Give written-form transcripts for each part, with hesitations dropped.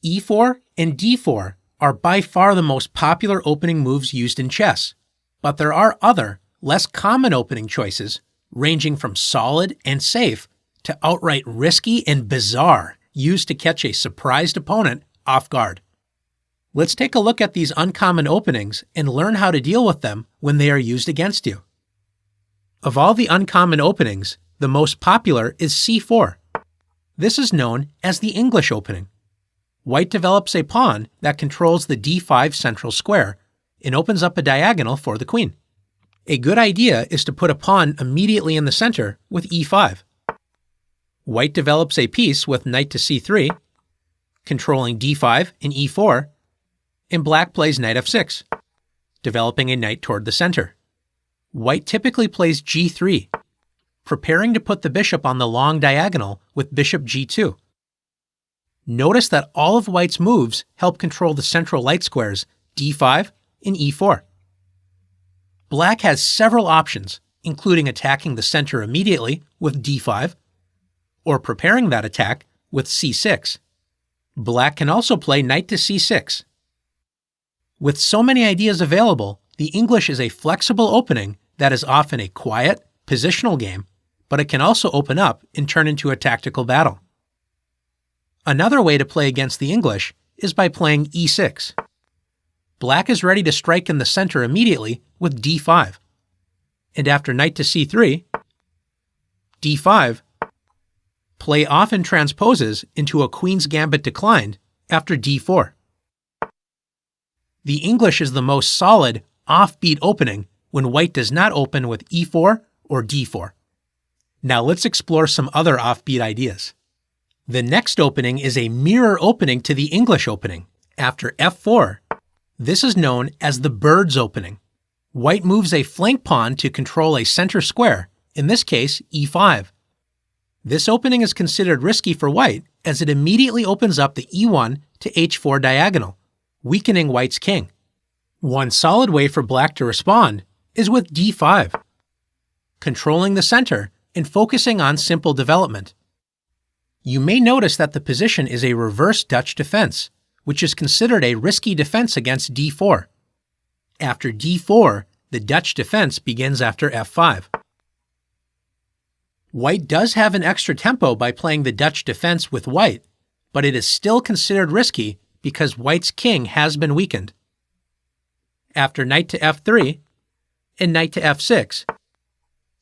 e4 and d4 are by far the most popular opening moves used in chess, but there are other, less common opening choices, ranging from solid and safe to outright risky and bizarre, used to catch a surprised opponent off guard. Let's take a look at these uncommon openings and learn how to deal with them when they are used against you. Of all the uncommon openings, the most popular is c4. This is known as the English opening. White develops a pawn that controls the d5 central square and opens up a diagonal for the queen. A good idea is to put a pawn immediately in the center with e5. White develops a piece with knight to c3, controlling d5 and e4, and black plays knight f6, developing a knight toward the center. White typically plays g3, preparing to put the bishop on the long diagonal with bishop g2. Notice that all of White's moves help control the central light squares d5 and e4. Black has several options, including attacking the center immediately with d5, or preparing that attack with c6. Black can also play knight to c6. With so many ideas available, the English is a flexible opening that is often a quiet, positional game, but it can also open up and turn into a tactical battle. Another way to play against the English is by playing e6. Black is ready to strike in the center immediately with d5. And after knight to c3, d5, play often transposes into a queen's gambit declined after d4. The English is the most solid, offbeat opening when White does not open with e4 or d4. Now let's explore some other offbeat ideas. The next opening is a mirror opening to the English opening. After f4, this is known as the bird's opening. White moves a flank pawn to control a center square, in this case e5. This opening is considered risky for White as it immediately opens up the e1 to h4 diagonal, weakening White's king. One solid way for Black to respond is with d5, controlling the center and focusing on simple development. You may notice that the position is a reverse Dutch defense, which is considered a risky defense against d4. After d4, the Dutch defense begins after f5. White does have an extra tempo by playing the Dutch defense with White, but it is still considered risky because White's king has been weakened. After knight to f3 and knight to f6,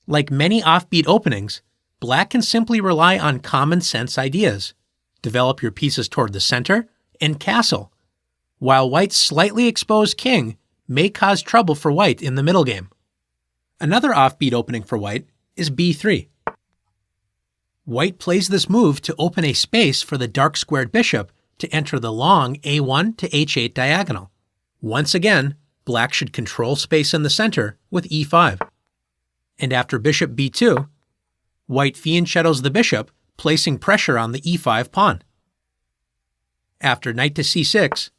like many offbeat openings, Black can simply rely on common sense ideas, develop your pieces toward the center, and castle, while White's slightly exposed king may cause trouble for White in the middle game. Another offbeat opening for White is b3. White plays this move to open a space for the dark squared bishop to enter the long a1 to h8 diagonal. Once again, Black should control space in the center with e5. And after bishop b2, White fianchettos the bishop, placing pressure on the e5 pawn. After knight to c6,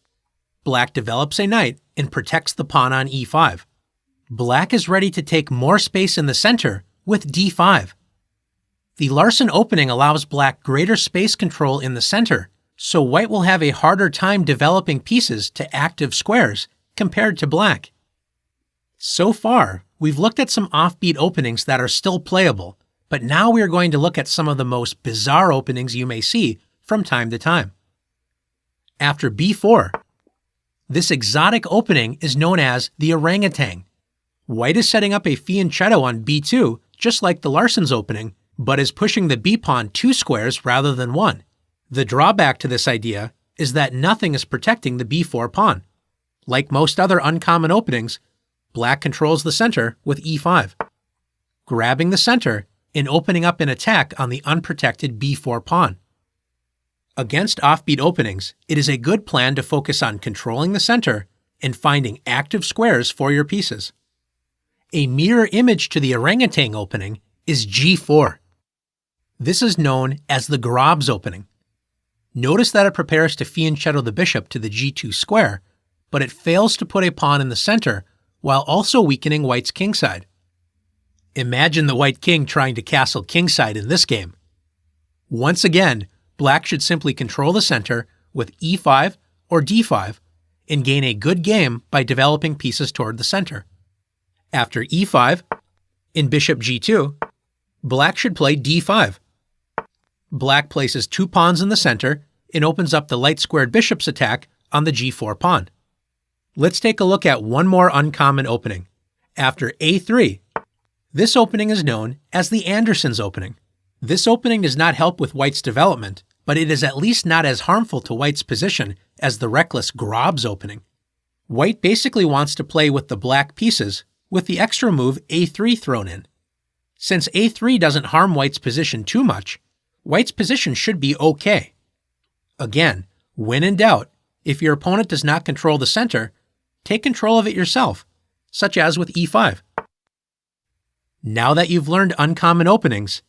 Black develops a knight and protects the pawn on e5. Black is ready to take more space in the center with d5. The Larsen opening allows Black greater space control in the center, so White will have a harder time developing pieces to active squares compared to Black. So far, we've looked at some offbeat openings that are still playable, but now we are going to look at some of the most bizarre openings you may see from time to time. After b4, this exotic opening is known as the orangutan. White is setting up a fianchetto on b2, just like the Larsen's opening, but is pushing the b-pawn 2 squares rather than 1. The drawback to this idea is that nothing is protecting the b4 pawn. Like most other uncommon openings, Black controls the center with e5, grabbing the center and opening up an attack on the unprotected b4 pawn. Against offbeat openings, it is a good plan to focus on controlling the center and finding active squares for your pieces. A mirror image to the orangutan opening is g4. This is known as the Grob's opening. Notice that it prepares to fianchetto the bishop to the g2 square, but it fails to put a pawn in the center while also weakening White's kingside. Imagine the White king trying to castle kingside in this game. Once again, Black should simply control the center with e5 or d5 and gain a good game by developing pieces toward the center. After e5, in bishop g2, black should play d5. Black places 2 pawns in the center and opens up the light-squared bishop's attack on the g4 pawn. Let's take a look at one more uncommon opening. After a3, this opening is known as the Anderson's opening. This opening does not help with white's development, but it is at least not as harmful to white's position as the reckless Grob's opening. White basically wants to play with the black pieces with the extra move a3 thrown in. Since a3 doesn't harm white's position too much, white's position should be okay. Again, when in doubt, if your opponent does not control the center, take control of it yourself, such as with e5. Now that you've learned uncommon openings,